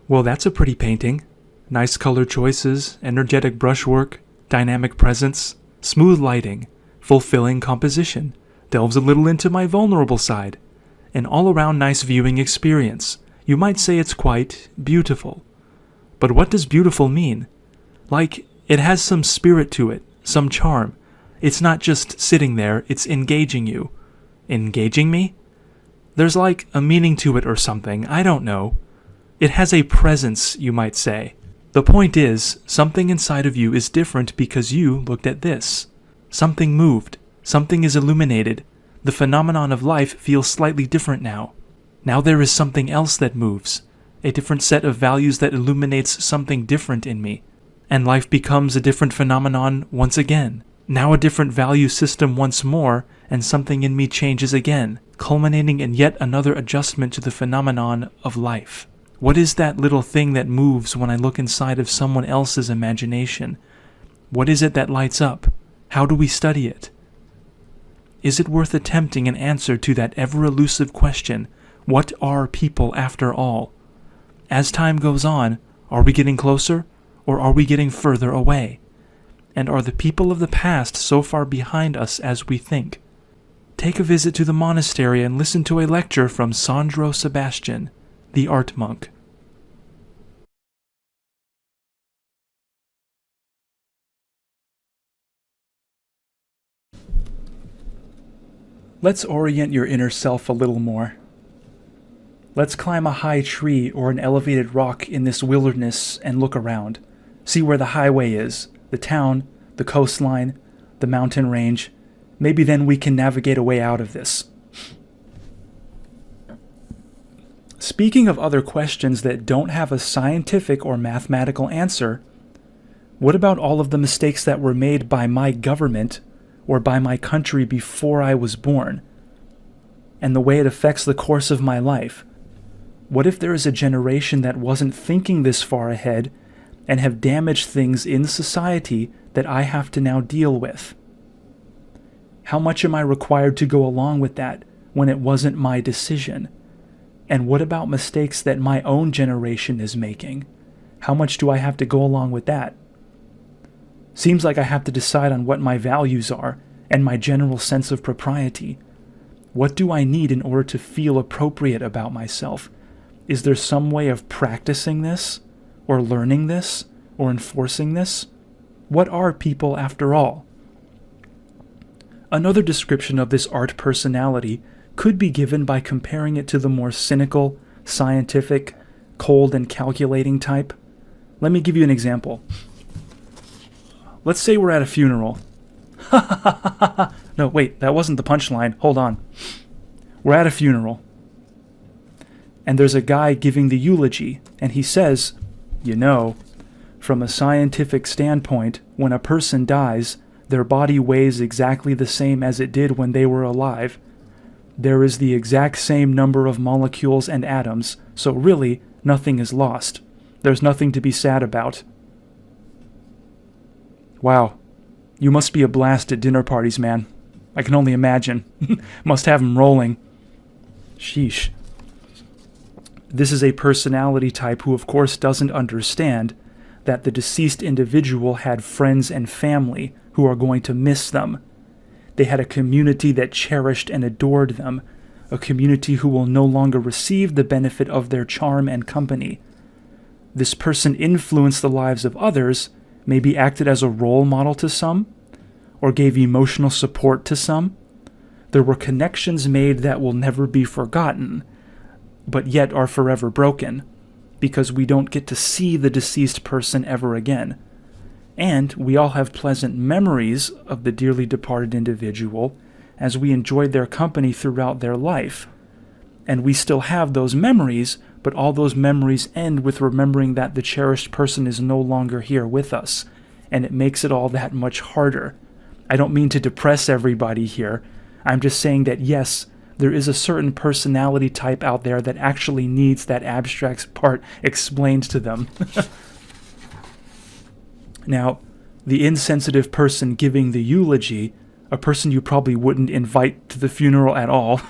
Well, that's a pretty painting. Nice color choices, energetic brushwork, dynamic presence, smooth lighting, fulfilling composition, delves a little into my vulnerable side. An all-around nice viewing experience. You might say it's quite beautiful. But what does beautiful mean? Like, it has some spirit to it, some charm. It's not just sitting there, it's engaging you. Engaging me? There's like a meaning to it or something, I don't know. It has a presence, you might say. The point is, something inside of you is different because you looked at this. Something moved. Something is illuminated. The phenomenon of life feels slightly different now. Now there is something else that moves. A different set of values that illuminates something different in me. And life becomes a different phenomenon once again. Now a different value system once more, and something in me changes again, culminating in yet another adjustment to the phenomenon of life. What is that little thing that moves when I look inside of someone else's imagination? What is it that lights up? How do we study it? Is it worth attempting an answer to that ever-elusive question, what are people after all? As time goes on, are we getting closer, or are we getting further away? And are the people of the past so far behind us as we think? Take a visit to the monastery and listen to a lecture from Sandro Sebastian, the art monk. Let's orient your inner self a little more. Let's climb a high tree or an elevated rock in this wilderness and look around. See where the highway is, the town, the coastline, the mountain range. Maybe then we can navigate a way out of this. Speaking of other questions that don't have a scientific or mathematical answer, what about all of the mistakes that were made by my government or by my country before I was born, and the way it affects the course of my life? What if there is a generation that wasn't thinking this far ahead and have damaged things in society that I have to now deal with? How much am I required to go along with that when it wasn't my decision? And what about mistakes that my own generation is making? How much do I have to go along with that? Seems like I have to decide on what my values are and my general sense of propriety. What do I need in order to feel appropriate about myself? Is there some way of practicing this, or learning this, or enforcing this? What are people after all? Another description of this art personality could be given by comparing it to the more cynical, scientific, cold and calculating type. Let me give you an example. Let's say we're at a funeral. No, wait, that wasn't the punchline. Hold on. We're at a funeral. And there's a guy giving the eulogy, and he says, you know, from a scientific standpoint, when a person dies, their body weighs exactly the same as it did when they were alive. There is the exact same number of molecules and atoms, so really, nothing is lost. There's nothing to be sad about. Wow, you must be a blast at dinner parties, man. I can only imagine. Must have 'em rolling. Sheesh. This is a personality type who of course doesn't understand that the deceased individual had friends and family who are going to miss them. They had a community that cherished and adored them, a community who will no longer receive the benefit of their charm and company. This person influenced the lives of others, maybe acted as a role model to some, or gave emotional support to some. There were connections made that will never be forgotten, but yet are forever broken, because we don't get to see the deceased person ever again. And we all have pleasant memories of the dearly departed individual as we enjoyed their company throughout their life. And we still have those memories, but all those memories end with remembering that the cherished person is no longer here with us, and it makes it all that much harder. I don't mean to depress everybody here. I'm just saying that yes, there is a certain personality type out there that actually needs that abstract part explained to them. Now, the insensitive person giving the eulogy, a person you probably wouldn't invite to the funeral at all,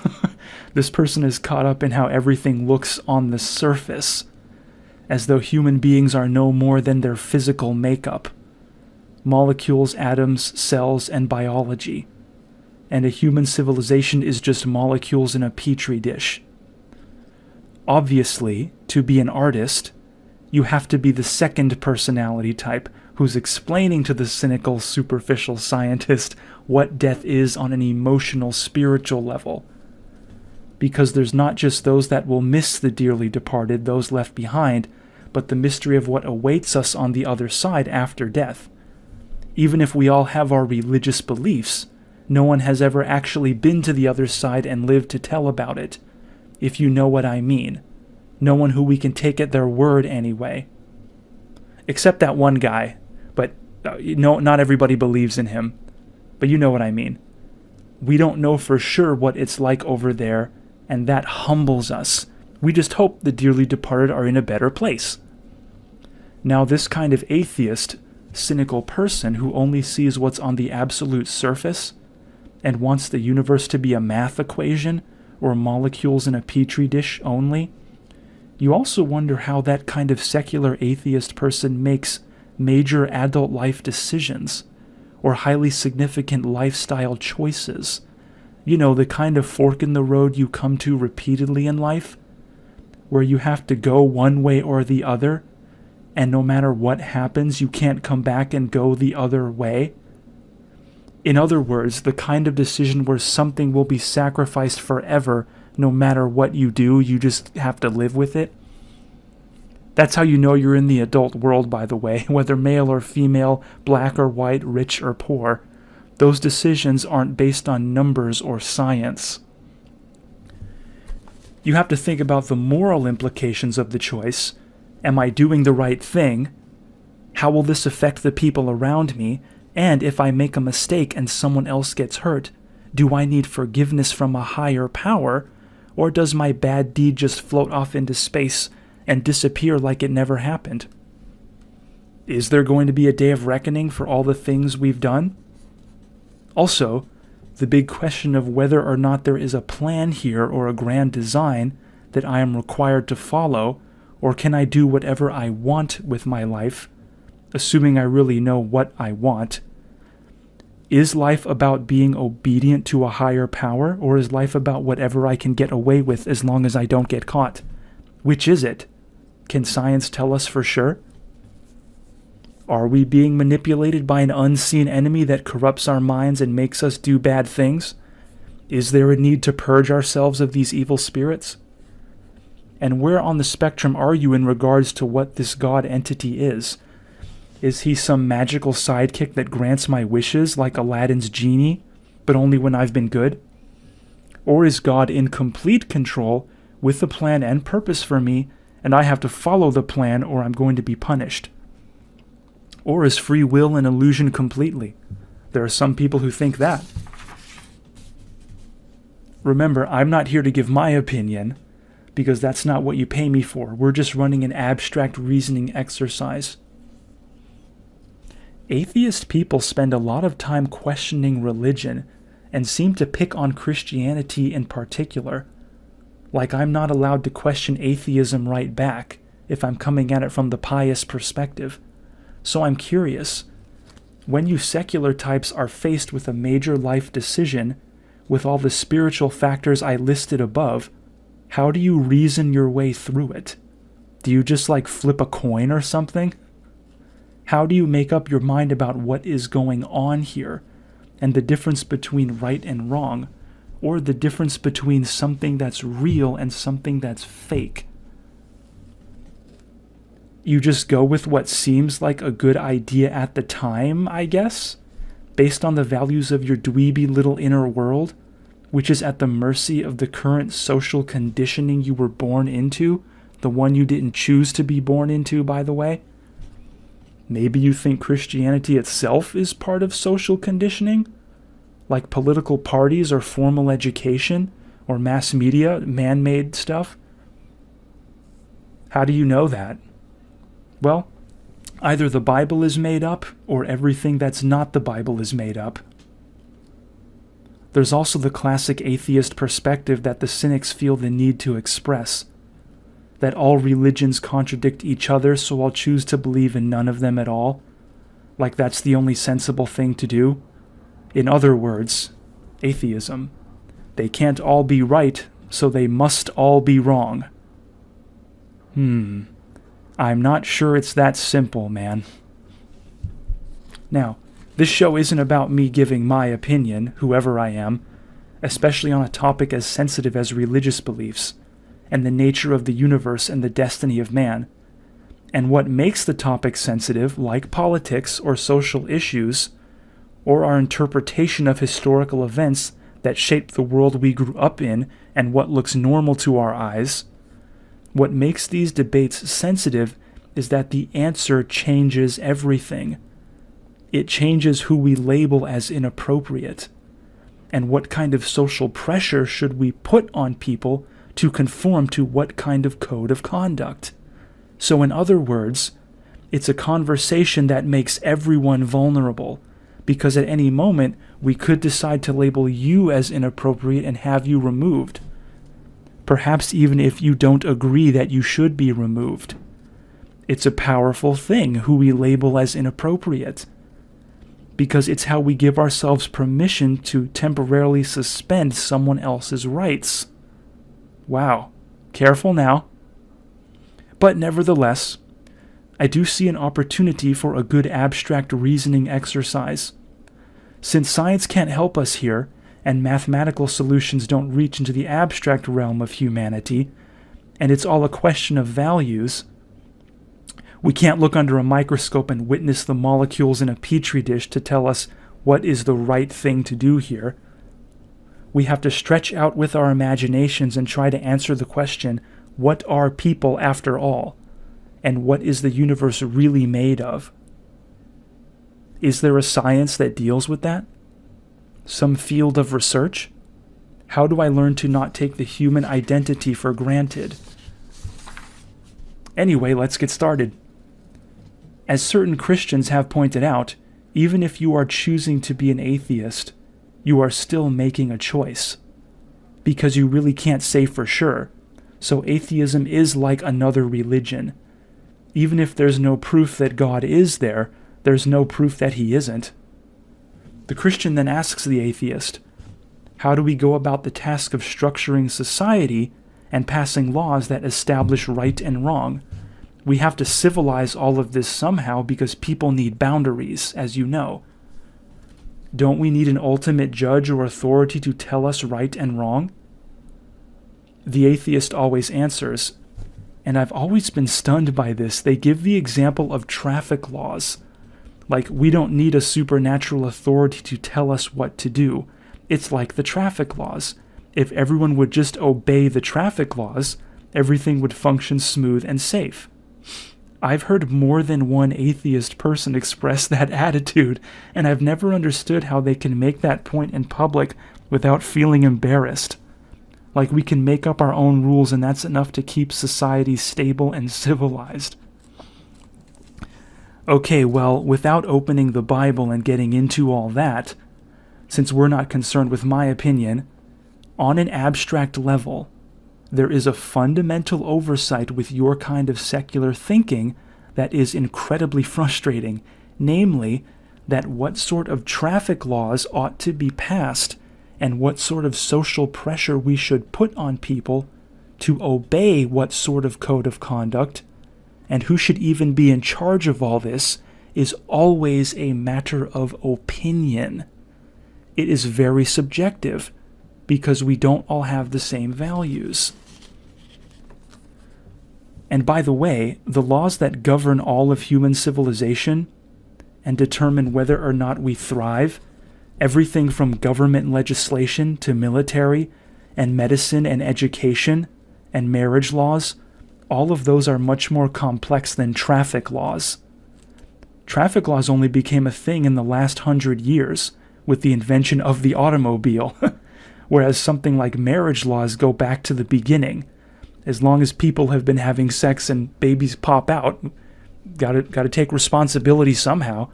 this person is caught up in how everything looks on the surface. as though human beings are no more than their physical makeup, molecules, atoms, cells, and biology, and a human civilization is just molecules in a petri dish. Obviously, to be an artist, you have to be the second personality type who's explaining to the cynical, superficial scientist what death is on an emotional, spiritual level. Because there's not just those that will miss the dearly departed, those left behind, but the mystery of what awaits us on the other side after death. Even if we all have our religious beliefs, no one has ever actually been to the other side and lived to tell about it, if you know what I mean. No one who we can take at their word anyway. Except that one guy, but not everybody believes in him. But you know what I mean. We don't know for sure what it's like over there, and that humbles us. We just hope the dearly departed are in a better place. Now, this kind of atheist, cynical person who only sees what's on the absolute surface and wants the universe to be a math equation or molecules in a petri dish only, you also wonder how that kind of secular atheist person makes major adult life decisions or highly significant lifestyle choices. You know, the kind of fork in the road you come to repeatedly in life, where you have to go one way or the other, and no matter what happens, you can't come back and go the other way. In other words, the kind of decision where something will be sacrificed forever, no matter what you do, you just have to live with it. That's how you know you're in the adult world, by the way, whether male or female, black or white, rich or poor. Those decisions aren't based on numbers or science. You have to think about the moral implications of the choice. Am I doing the right thing? How will this affect the people around me? And if I make a mistake and someone else gets hurt, do I need forgiveness from a higher power? Or does my bad deed just float off into space and disappear like it never happened? Is there going to be a day of reckoning for all the things we've done? Also, the big question of whether or not there is a plan here or a grand design that I am required to follow, or can I do whatever I want with my life, assuming I really know what I want? Is life about being obedient to a higher power, or is life about whatever I can get away with as long as I don't get caught? Which is it? Can science tell us for sure? Are we being manipulated by an unseen enemy that corrupts our minds and makes us do bad things? Is there a need to purge ourselves of these evil spirits? And where on the spectrum are you in regards to what this God entity is? Is he some magical sidekick that grants my wishes like Aladdin's genie, but only when I've been good? Or is God in complete control with a plan and purpose for me, and I have to follow the plan or I'm going to be punished? Or is free will an illusion completely? There are some people who think that. Remember, I'm not here to give my opinion, because that's not what you pay me for. We're just running an abstract reasoning exercise. Atheist people spend a lot of time questioning religion and seem to pick on Christianity in particular. Like I'm not allowed to question atheism right back if I'm coming at it from the pious perspective. So I'm curious, when you secular types are faced with a major life decision, with all the spiritual factors I listed above, how do you reason your way through it? Do you just flip a coin or something? How do you make up your mind about what is going on here, and the difference between right and wrong, or the difference between something that's real and something that's fake? You just go with what seems like a good idea at the time, I guess, based on the values of your dweeby little inner world, which is at the mercy of the current social conditioning you were born into, the one you didn't choose to be born into, by the way. Maybe you think Christianity itself is part of social conditioning, like political parties or formal education or mass media, man-made stuff. How do you know that? Well, either the Bible is made up or everything that's not the Bible is made up. There's also the classic atheist perspective that the cynics feel the need to express. that all religions contradict each other, so I'll choose to believe in none of them at all? Like that's the only sensible thing to do? In other words, atheism. They can't all be right, so they must all be wrong. I'm not sure it's that simple, man. Now, this show isn't about me giving my opinion, whoever I am, especially on a topic as sensitive as religious beliefs, and the nature of the universe and the destiny of man. And what makes the topic sensitive, like politics or social issues, or our interpretation of historical events that shaped the world we grew up in and what looks normal to our eyes, what makes these debates sensitive is that the answer changes everything. It changes who we label as inappropriate, and what kind of social pressure should we put on people to conform to what kind of code of conduct. So in other words, it's a conversation that makes everyone vulnerable, because at any moment we could decide to label you as inappropriate and have you removed. Perhaps even if you don't agree that you should be removed. It's a powerful thing who we label as inappropriate, because it's how we give ourselves permission to temporarily suspend someone else's rights. Wow, careful now. But nevertheless, I do see an opportunity for a good abstract reasoning exercise. Since science can't help us here, and mathematical solutions don't reach into the abstract realm of humanity, and it's all a question of values, we can't look under a microscope and witness the molecules in a petri dish to tell us what is the right thing to do here. We have to stretch out with our imaginations and try to answer the question, what are people after all? And what is the universe really made of? Is there a science that deals with that? Some field of research? How do I learn to not take the human identity for granted? Anyway, let's get started. As certain Christians have pointed out, even if you are choosing to be an atheist, you are still making a choice, because you really can't say for sure. So atheism is like another religion. Even if there's no proof that God is there, there's no proof that he isn't. The Christian then asks the atheist, how do we go about the task of structuring society and passing laws that establish right and wrong? We have to civilize all of this somehow because people need boundaries, as you know. Don't we need an ultimate judge or authority to tell us right and wrong? The atheist always answers, and I've always been stunned by this, they give the example of traffic laws. Like, we don't need a supernatural authority to tell us what to do. It's like the traffic laws. If everyone would just obey the traffic laws, everything would function smooth and safe. I've heard more than one atheist person express that attitude, and I've never understood how they can make that point in public without feeling embarrassed. Like we can make up our own rules and that's enough to keep society stable and civilized. Okay, well, without opening the Bible and getting into all that, since we're not concerned with my opinion, on an abstract level, there is a fundamental oversight with your kind of secular thinking that is incredibly frustrating, namely, that what sort of traffic laws ought to be passed and what sort of social pressure we should put on people to obey what sort of code of conduct, and who should even be in charge of all this, is always a matter of opinion. It is very subjective, because we don't all have the same values. And by the way, the laws that govern all of human civilization and determine whether or not we thrive, everything from government legislation to military and medicine and education and marriage laws, all of those are much more complex than traffic laws. Traffic laws only became a thing in the last 100 years with the invention of the automobile, whereas something like marriage laws go back to the beginning. As long as people have been having sex and babies pop out, gotta take responsibility somehow.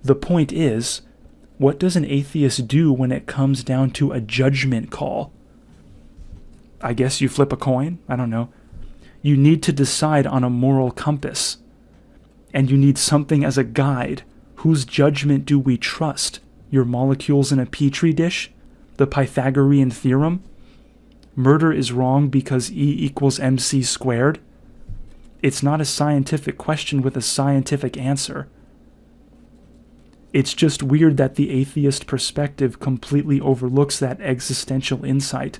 The point is, what does an atheist do when it comes down to a judgment call? I guess you flip a coin? I don't know. You need to decide on a moral compass. And you need something as a guide. Whose judgment do we trust? Your molecules in a petri dish? The Pythagorean theorem? Murder is wrong because E equals mc squared? It's not a scientific question with a scientific answer. It's just weird that the atheist perspective completely overlooks that existential insight.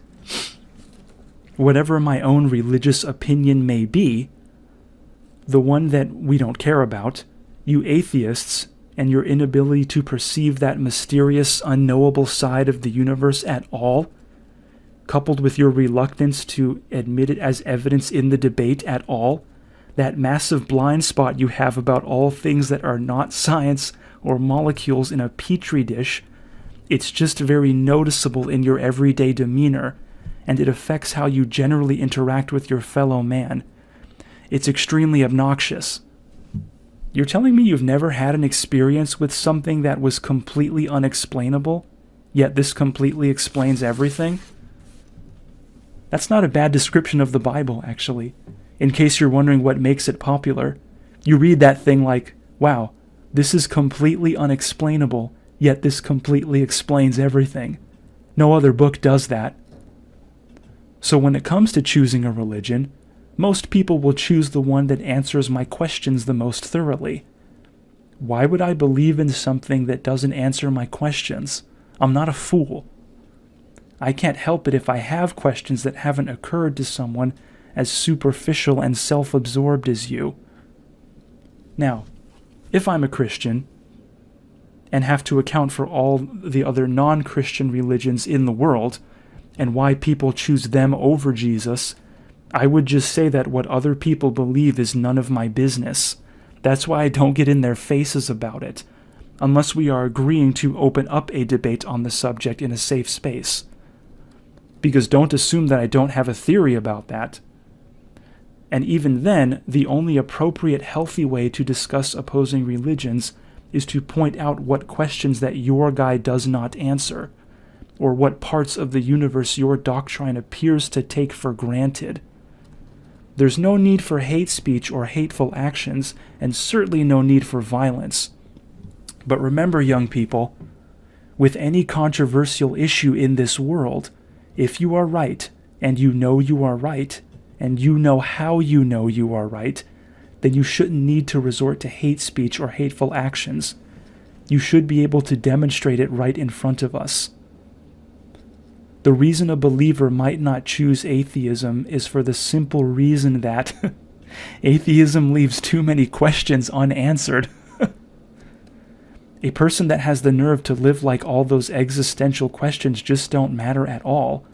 Whatever my own religious opinion may be, the one that we don't care about, you atheists and your inability to perceive that mysterious, unknowable side of the universe at all, coupled with your reluctance to admit it as evidence in the debate at all, that massive blind spot you have about all things that are not science or molecules in a petri dish, it's just very noticeable in your everyday demeanor, and it affects how you generally interact with your fellow man. It's extremely obnoxious. You're telling me you've never had an experience with something that was completely unexplainable, yet this completely explains everything? That's not a bad description of the Bible, actually. In case you're wondering what makes it popular, you read that thing like, wow, this is completely unexplainable, yet this completely explains everything. No other book does that. So when it comes to choosing a religion, most people will choose the one that answers my questions the most thoroughly. Why would I believe in something that doesn't answer my questions? I'm not a fool. I can't help it if I have questions that haven't occurred to someone as superficial and self-absorbed as you. Now, if I'm a Christian and have to account for all the other non-Christian religions in the world and why people choose them over Jesus, I would just say that what other people believe is none of my business. That's why I don't get in their faces about it, unless we are agreeing to open up a debate on the subject in a safe space. Because don't assume that I don't have a theory about that. And even then, the only appropriate healthy way to discuss opposing religions is to point out what questions that your guy does not answer, or what parts of the universe your doctrine appears to take for granted. There's no need for hate speech or hateful actions, and certainly no need for violence. But remember, young people, with any controversial issue in this world, if you are right, and you know you are right, and you know how you know you are right, then you shouldn't need to resort to hate speech or hateful actions. You should be able to demonstrate it right in front of us. The reason a believer might not choose atheism is for the simple reason that atheism leaves too many questions unanswered. A person that has the nerve to live like all those existential questions just don't matter at all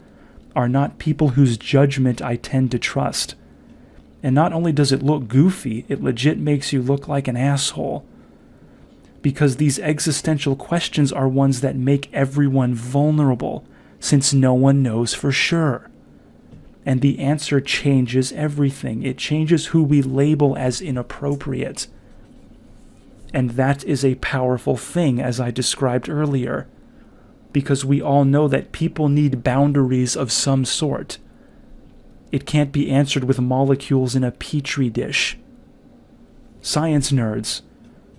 are not people whose judgment I tend to trust. And not only does it look goofy, it legit makes you look like an asshole. Because these existential questions are ones that make everyone vulnerable, since no one knows for sure. And the answer changes everything. It changes who we label as inappropriate. And that is a powerful thing, as I described earlier, because we all know that people need boundaries of some sort. It can't be answered with molecules in a petri dish. Science nerds,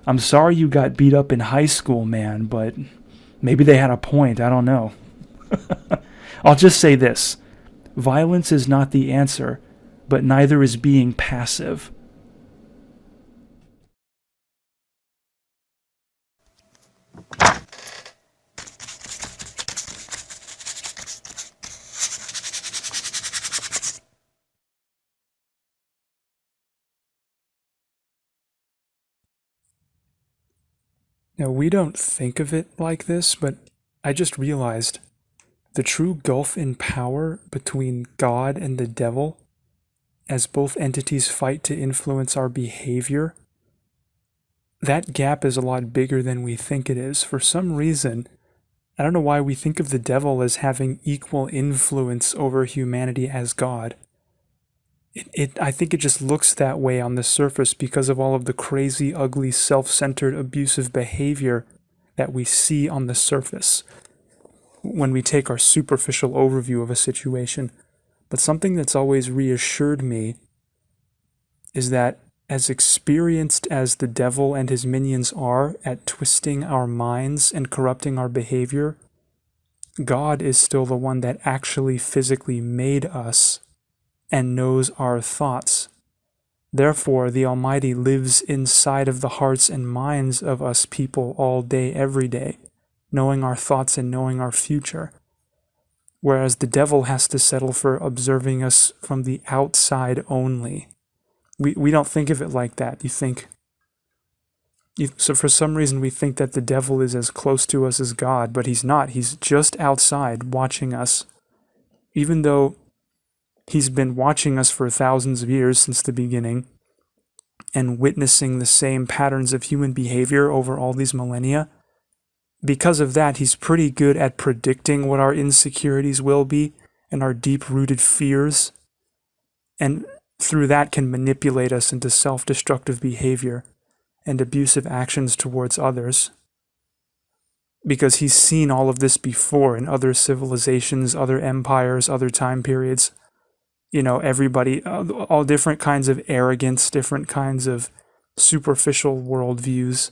I'm sorry you got beat up in high school, man, but maybe they had a point, I don't know. I'll just say this. Violence is not the answer, but neither is being passive. Now, we don't think of it like this, but I just realized the true gulf in power between God and the devil, as both entities fight to influence our behavior, that gap is a lot bigger than we think it is. For some reason, I don't know why we think of the devil as having equal influence over humanity as God. I think it just looks that way on the surface because of all of the crazy, ugly, self-centered, abusive behavior that we see on the surface when we take our superficial overview of a situation. But something that's always reassured me is that as experienced as the devil and his minions are at twisting our minds and corrupting our behavior, God is still the one that actually physically made us and knows our thoughts. Therefore, the Almighty lives inside of the hearts and minds of us people all day, every day, knowing our thoughts and knowing our future. Whereas the devil has to settle for observing us from the outside only. We don't think of it like that. So for some reason we think that the devil is as close to us as God, but he's not. He's just outside watching us. Even though he's been watching us for thousands of years since the beginning and witnessing the same patterns of human behavior over all these millennia, because of that, he's pretty good at predicting what our insecurities will be and our deep-rooted fears, and through that can manipulate us into self-destructive behavior and abusive actions towards others. Because he's seen all of this before in other civilizations, other empires, other time periods. Everybody, all different kinds of arrogance, different kinds of superficial worldviews,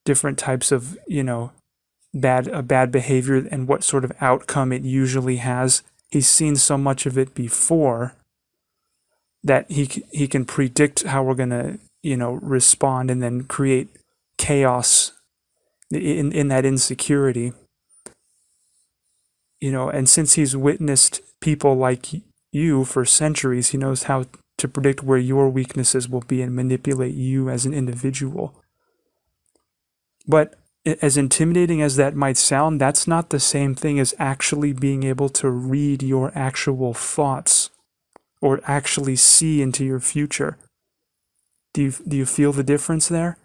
different types of, bad behavior and what sort of outcome it usually has. He's seen so much of it before that he can predict how we're going to, respond and then create chaos in that insecurity. And since he's witnessed people like you for centuries, he knows how to predict where your weaknesses will be and manipulate you as an individual. But as intimidating as that might sound, that's not the same thing as actually being able to read your actual thoughts or actually see into your future. Do you feel the difference there?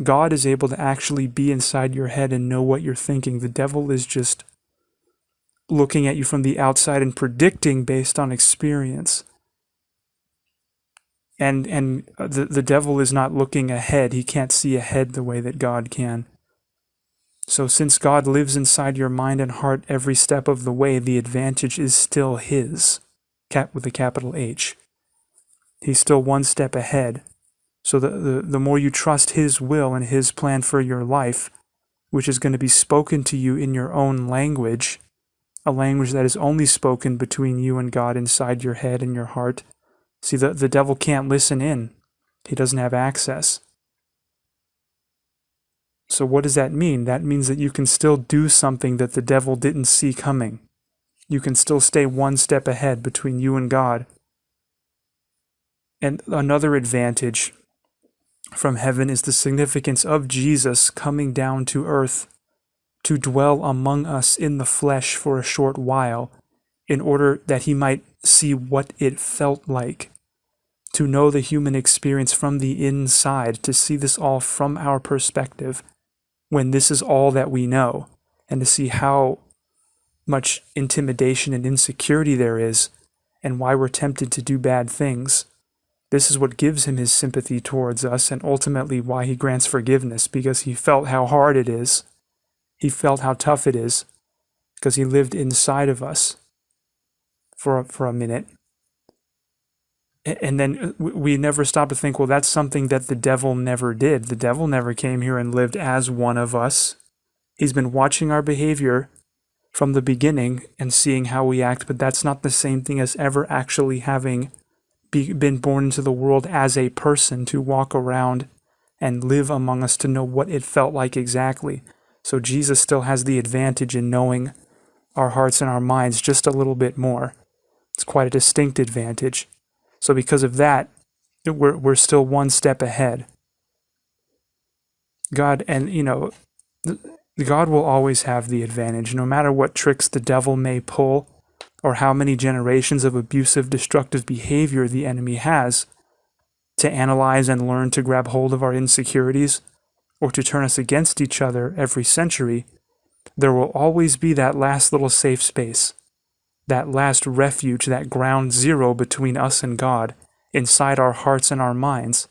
God is able to actually be inside your head and know what you're thinking. The devil is just looking at you from the outside and predicting based on experience. And the devil is not looking ahead. He can't see ahead the way that God can. So since God lives inside your mind and heart every step of the way, the advantage is still his, with a capital H. He's still one step ahead. So the more you trust his will and his plan for your life, which is going to be spoken to you in your own language, a language that is only spoken between you and God inside your head and your heart. See, the devil can't listen in. He doesn't have access. So what does that mean? That means that you can still do something that the devil didn't see coming. You can still stay one step ahead between you and God. And another advantage from heaven is the significance of Jesus coming down to earth to dwell among us in the flesh for a short while, in order that he might see what it felt like to know the human experience from the inside, to see this all from our perspective, when this is all that we know, and to see how much intimidation and insecurity there is, and why we're tempted to do bad things. This is what gives him his sympathy towards us, and ultimately why he grants forgiveness, because he felt how hard it is. He felt how tough it is, because he lived inside of us for a minute. And then we never stop to think, well, that's something that the devil never did. The devil never came here and lived as one of us. He's been watching our behavior from the beginning and seeing how we act, but that's not the same thing as ever actually having been born into the world as a person to walk around and live among us, to know what it felt like exactly. So Jesus still has the advantage in knowing our hearts and our minds just a little bit more. It's quite a distinct advantage. So because of that, we're still one step ahead. God, and God will always have the advantage, no matter what tricks the devil may pull, or how many generations of abusive, destructive behavior the enemy has to analyze and learn to grab hold of our insecurities, or to turn us against each other every century. There will always be that last little safe space, that last refuge, that ground zero between us and God, inside our hearts and our minds,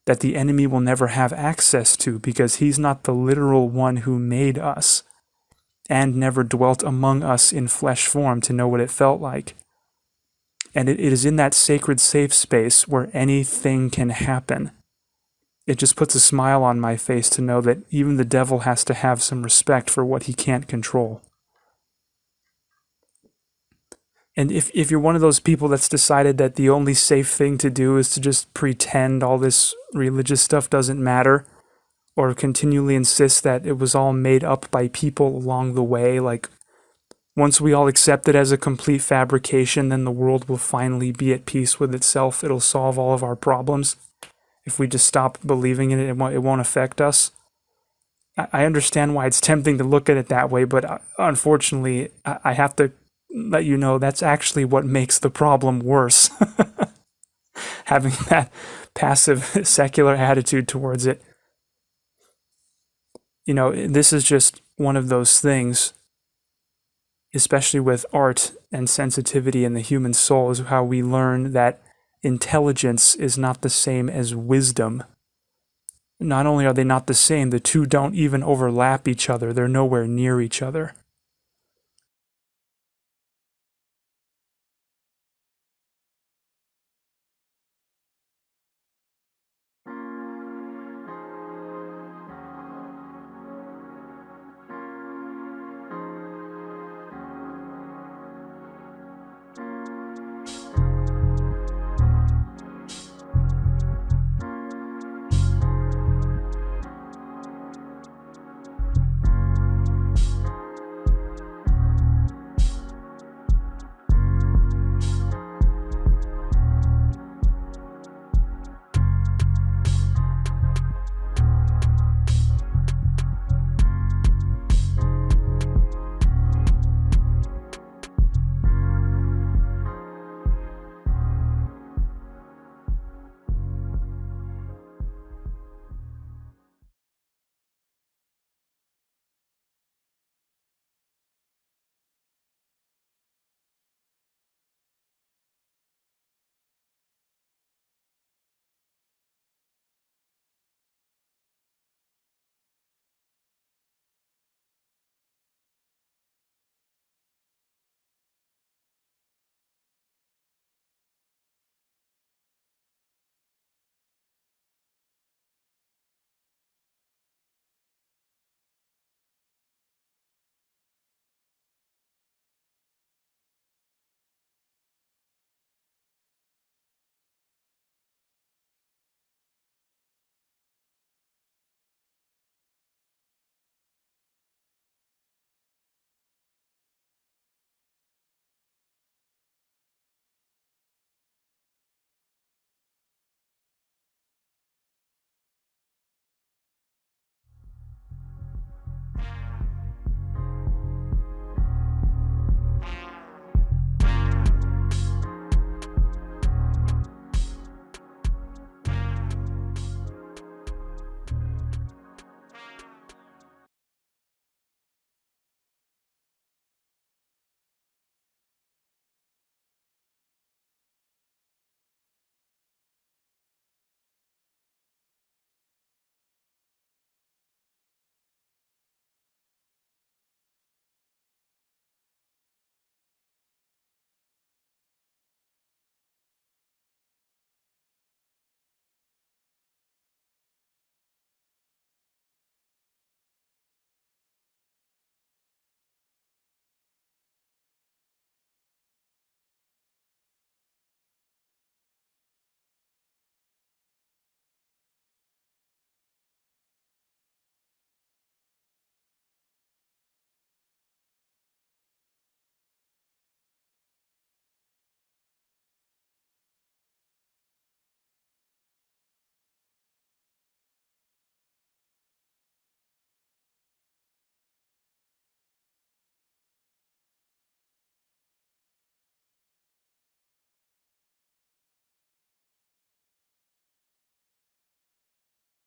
that the enemy will never have access to, because he's not the literal one who made us and never dwelt among us in flesh form to know what it felt like. And it is in that sacred safe space where anything can happen. It just puts a smile on my face to know that even the devil has to have some respect for what he can't control. And if you're one of those people that's decided that the only safe thing to do is to just pretend all this religious stuff doesn't matter, or continually insist that it was all made up by people along the way, like once we all accept it as a complete fabrication, then the world will finally be at peace with itself. It'll solve all of our problems. If we just stop believing in it, it won't affect us. I understand why it's tempting to look at it that way, but unfortunately, I have to let you know that's actually what makes the problem worse. Having that passive secular attitude towards it. This is just one of those things, especially with art and sensitivity in the human soul, is how we learn that intelligence is not the same as wisdom. Not only are they not the same, the two don't even overlap each other. They're nowhere near each other.